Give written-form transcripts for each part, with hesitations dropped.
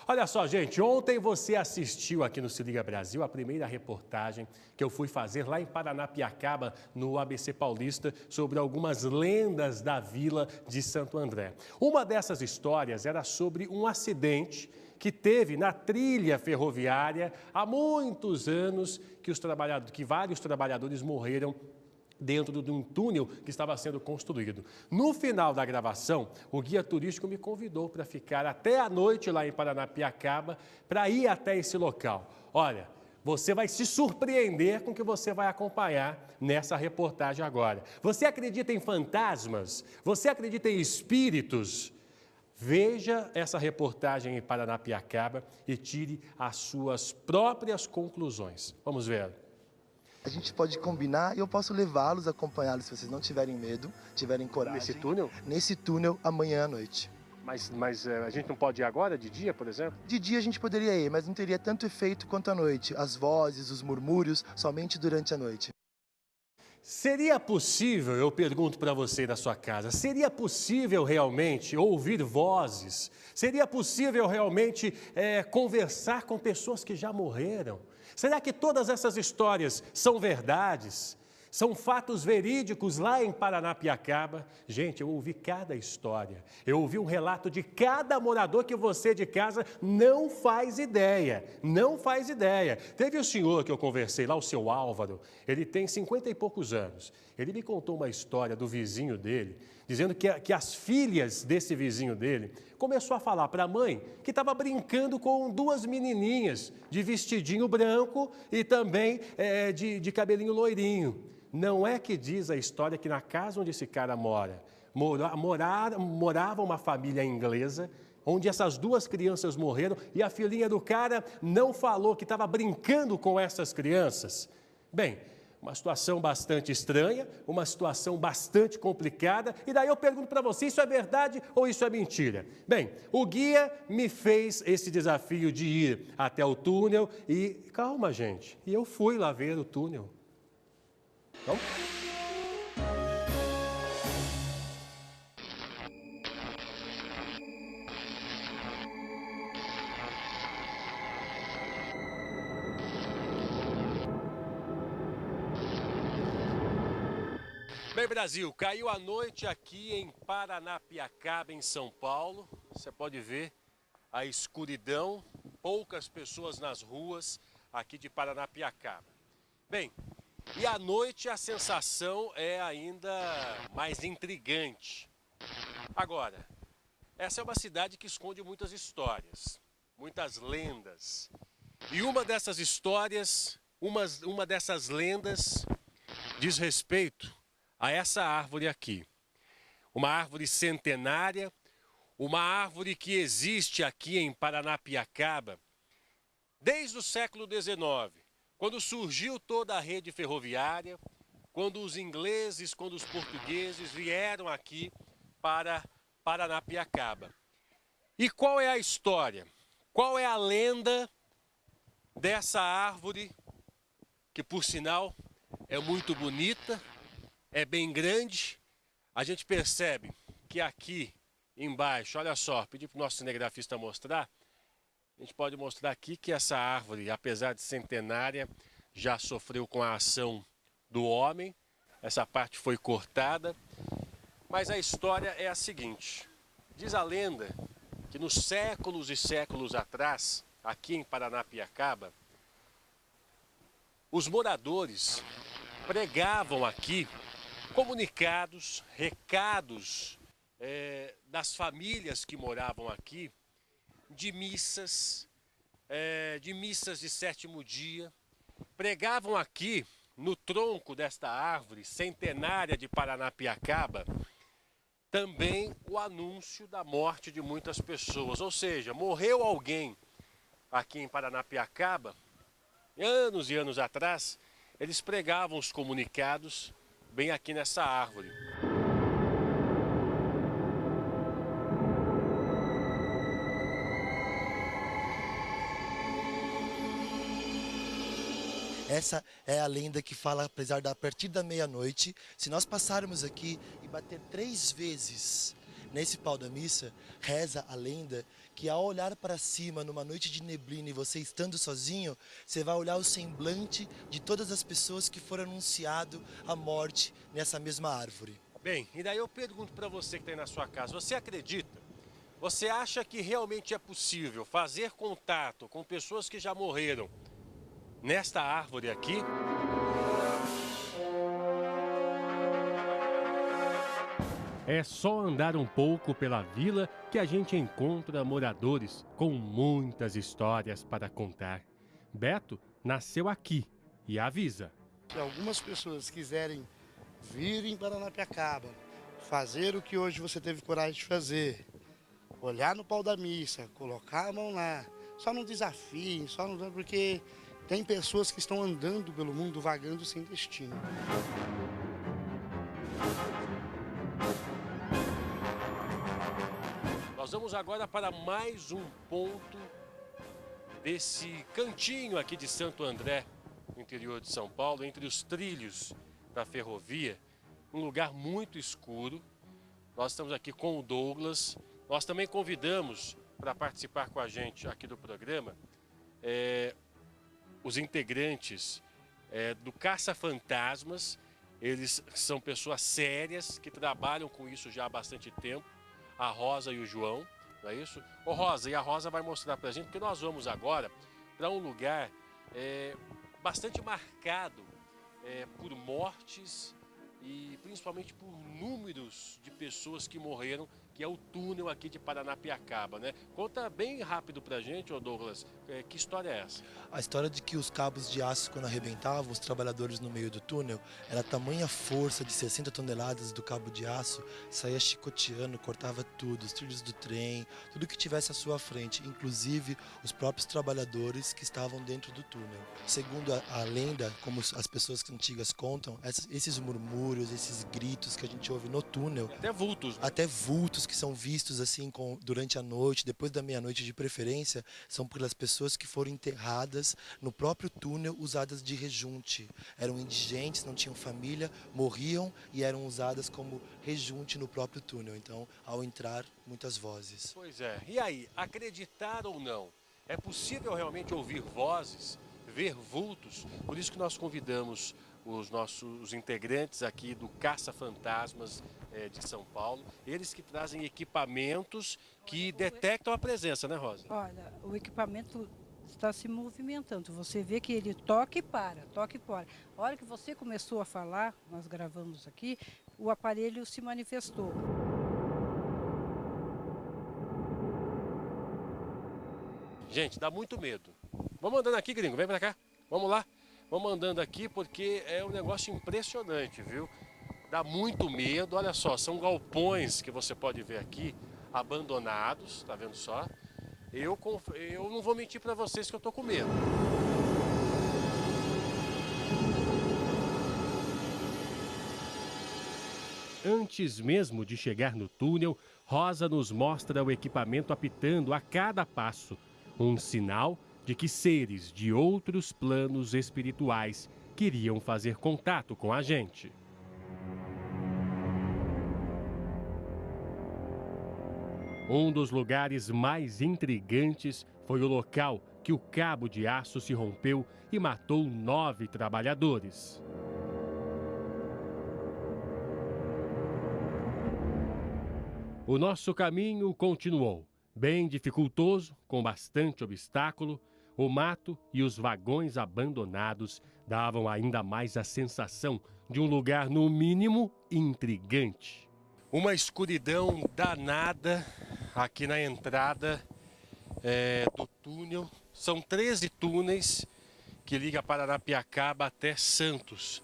Olha só, gente, ontem você assistiu aqui no Se Liga Brasil a primeira reportagem que eu fui fazer lá em Paranapiacaba, no ABC Paulista, sobre algumas lendas da vila de Santo André. Uma dessas histórias era sobre um acidente que teve na trilha ferroviária há muitos anos, que vários trabalhadores morreram dentro de um túnel que estava sendo construído. No final da gravação, o guia turístico me convidou para ficar até a noite lá em Paranapiacaba, para ir até esse local. Olha, você vai se surpreender com o que você vai acompanhar nessa reportagem agora. Você acredita em fantasmas? Você acredita em espíritos? Veja essa reportagem em Paranapiacaba e tire as suas próprias conclusões. Vamos ver. A gente pode combinar e eu posso levá-los, acompanhá-los, se vocês não tiverem medo, tiverem coragem. Nesse túnel? Nesse túnel, amanhã à noite. Mas a gente não pode ir agora, de dia, por exemplo? De dia a gente poderia ir, mas não teria tanto efeito quanto à noite. As vozes, os murmúrios, somente durante a noite. Seria possível, eu pergunto para você da sua casa, seria possível realmente ouvir vozes? Seria possível realmente conversar com pessoas que já morreram? Será que todas essas histórias são verdades? São fatos verídicos lá em Paranapiacaba? Gente, eu ouvi cada história, eu ouvi um relato de cada morador que você de casa não faz ideia, não faz ideia. Teve o senhor que eu conversei lá, o seu Álvaro, ele tem 50 e poucos anos. Ele me contou uma história do vizinho dele, dizendo que as filhas desse vizinho dele começou a falar para a mãe que estava brincando com duas menininhas de vestidinho branco e também de cabelinho loirinho. Não é que diz a história que na casa onde esse cara morava uma família inglesa, onde essas duas crianças morreram e a filhinha do cara não falou que estava brincando com essas crianças? Bem, uma situação bastante estranha, uma situação bastante complicada. E daí eu pergunto para você, isso é verdade ou isso é mentira? Bem, o guia me fez esse desafio de ir até o túnel e... Calma, gente. E eu fui lá ver o túnel. Vamos? Bem, Brasil, caiu a noite aqui em Paranapiacaba, em São Paulo. Você pode ver a escuridão, poucas pessoas nas ruas aqui de Paranapiacaba. Bem, e à noite a sensação é ainda mais intrigante. Agora, essa é uma cidade que esconde muitas histórias, muitas lendas. E uma dessas histórias, uma dessas lendas diz respeito a essa árvore aqui. Uma árvore centenária, uma árvore que existe aqui em Paranapiacaba desde o século XIX, quando surgiu toda a rede ferroviária, quando os ingleses, quando os portugueses vieram aqui para Paranapiacaba. E qual é a história? Qual é a lenda dessa árvore, que por sinal é muito bonita, é bem grande? A gente percebe que aqui embaixo, olha só, pedi para o nosso cinegrafista mostrar, a gente pode mostrar aqui que essa árvore, apesar de centenária, já sofreu com a ação do homem. Essa parte foi cortada, mas a história é a seguinte. Diz a lenda que nos séculos e séculos atrás, aqui em Paranapiacaba, os moradores pregavam aqui comunicados, recados das famílias que moravam aqui, de missas de sétimo dia. Pregavam aqui, no tronco desta árvore centenária de Paranapiacaba, também o anúncio da morte de muitas pessoas. Ou seja, morreu alguém aqui em Paranapiacaba, anos e anos atrás, eles pregavam os comunicados bem aqui nessa árvore. Essa é a lenda que fala, apesar da a partir da meia-noite, se nós passarmos aqui e bater 3 vezes Nesse pau da missa, reza a lenda que ao olhar para cima numa noite de neblina e você estando sozinho, você vai olhar o semblante de todas as pessoas que foram anunciado a morte nessa mesma árvore. Bem, e daí eu pergunto para você que está aí na sua casa, você acredita? Você acha que realmente é possível fazer contato com pessoas que já morreram nesta árvore aqui? É só andar um pouco pela vila que a gente encontra moradores com muitas histórias para contar. Beto nasceu aqui e avisa. Se algumas pessoas quiserem vir em Paranapiacaba, fazer o que hoje você teve coragem de fazer, olhar no pau da missa, colocar a mão lá, só não desafiem, só não... porque tem pessoas que estão andando pelo mundo vagando sem destino. Nós vamos agora para mais um ponto desse cantinho aqui de Santo André, no interior de São Paulo, entre os trilhos da ferrovia, um lugar muito escuro. Nós estamos aqui com o Douglas. Nós também convidamos para participar com a gente aqui do programa os integrantes do Caça-Fantasmas. Eles são pessoas sérias que trabalham com isso já há bastante tempo. A Rosa e o João, não é isso? Ô Rosa, e a Rosa vai mostrar pra gente, porque nós vamos agora para um lugar bastante marcado por mortes e principalmente por números de pessoas que morreram, que é o túnel aqui de Paranapiacaba, né? Conta bem rápido pra gente, ô Douglas, que história é essa? A história de que os cabos de aço, quando arrebentavam, os trabalhadores no meio do túnel, era tamanha força de 60 toneladas do cabo de aço, saía chicoteando, cortava tudo, os trilhos do trem, tudo que tivesse à sua frente, inclusive os próprios trabalhadores que estavam dentro do túnel. Segundo a lenda, como as pessoas antigas contam, esses murmúrios, esses gritos que a gente ouve no túnel... Até vultos. Né? Até vultos que são vistos assim durante a noite, depois da meia-noite de preferência, são pelas pessoas que foram enterradas no próprio túnel, usadas de rejunte. Eram indigentes, não tinham família, morriam e eram usadas como rejunte no próprio túnel. Então, ao entrar, muitas vozes. Pois é. E aí, acreditar ou não? É possível realmente ouvir vozes, ver vultos? Por isso que nós convidamos os nossos integrantes aqui do Caça-Fantasmas de São Paulo, eles que trazem equipamentos que detectam a presença, né, Rosa? Olha, o equipamento está se movimentando, você vê que ele toca e para, toca e para. A hora que você começou a falar, nós gravamos aqui, o aparelho se manifestou. Gente, dá muito medo. Vamos andando aqui, gringo, vem pra cá, vamos lá. Vamos andando aqui porque é um negócio impressionante, viu? Dá muito medo, olha só, são galpões que você pode ver aqui, abandonados, tá vendo só? Eu não vou mentir para vocês que eu tô com medo. Antes mesmo de chegar no túnel, Rosa nos mostra o equipamento apitando a cada passo, um sinal de que seres de outros planos espirituais queriam fazer contato com a gente. Um dos lugares mais intrigantes foi o local que o cabo de aço se rompeu e matou 9 trabalhadores. O nosso caminho continuou, bem dificultoso, com bastante obstáculo. O mato e os vagões abandonados davam ainda mais a sensação de um lugar, no mínimo, intrigante. Uma escuridão danada aqui na entrada do túnel. São 13 túneis que ligam Paranapiacaba até Santos.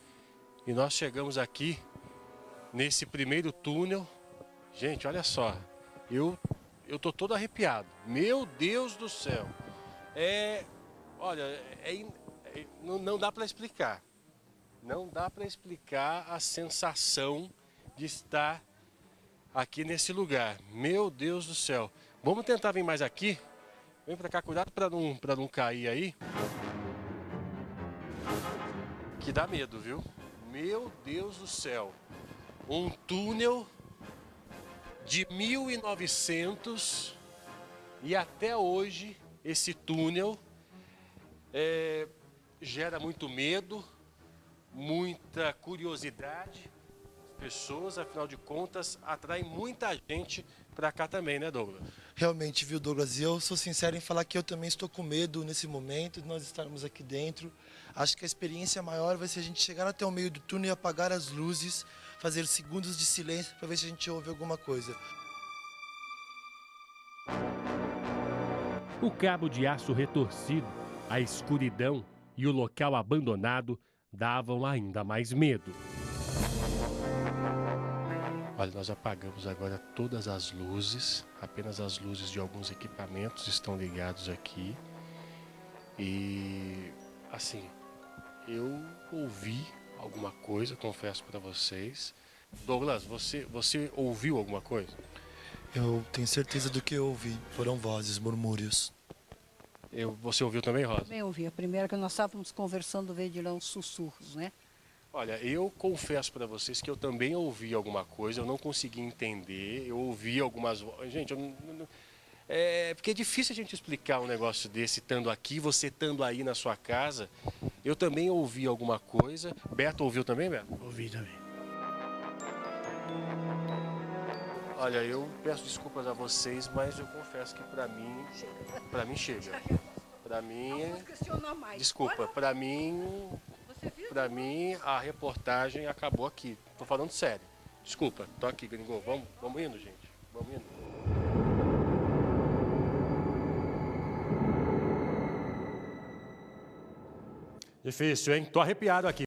E nós chegamos aqui nesse primeiro túnel. Gente, olha só, eu tô todo arrepiado. Meu Deus do céu. Olha, não dá para explicar. Não dá para explicar a sensação de estar aqui nesse lugar. Meu Deus do céu. Vamos tentar vir mais aqui. Vem para cá, cuidado para não cair aí. Que dá medo, viu? Meu Deus do céu. Um túnel De 1900 e até hoje esse túnel gera muito medo, muita curiosidade. As pessoas, afinal de contas, atraem muita gente para cá também, né, Douglas? Realmente, viu, Douglas? E eu sou sincero em falar que eu também estou com medo nesse momento de nós estarmos aqui dentro. Acho que a experiência maior vai ser a gente chegar até o meio do túnel e apagar as luzes, fazer segundos de silêncio para ver se a gente ouve alguma coisa. O cabo de aço retorcido, a escuridão e o local abandonado davam ainda mais medo. Olha, nós apagamos agora todas as luzes, apenas as luzes de alguns equipamentos estão ligados aqui. E, assim, eu ouvi alguma coisa, confesso para vocês. Douglas, você ouviu alguma coisa? Eu tenho certeza do que eu ouvi. Foram vozes, murmúrios. Você ouviu também, Rosa? Também ouvi. A primeira que nós estávamos conversando veio de lá uns sussurros, né? Olha, eu confesso para vocês que eu também ouvi alguma coisa, eu não consegui entender, eu ouvi algumas vozes. Gente, porque é difícil a gente explicar um negócio desse, estando aqui, você estando aí na sua casa. Eu também ouvi alguma coisa. Beto ouviu também, Beto? Ouvi também. Olha, eu peço desculpas a vocês, mas eu confesso que para mim chega. Para mim, Não vamos questionar mais. desculpa, para mim a reportagem acabou aqui. Tô falando sério. Desculpa, tô aqui, gringo. Vamos indo, gente. Vamos indo. Difícil, hein? Tô arrepiado aqui.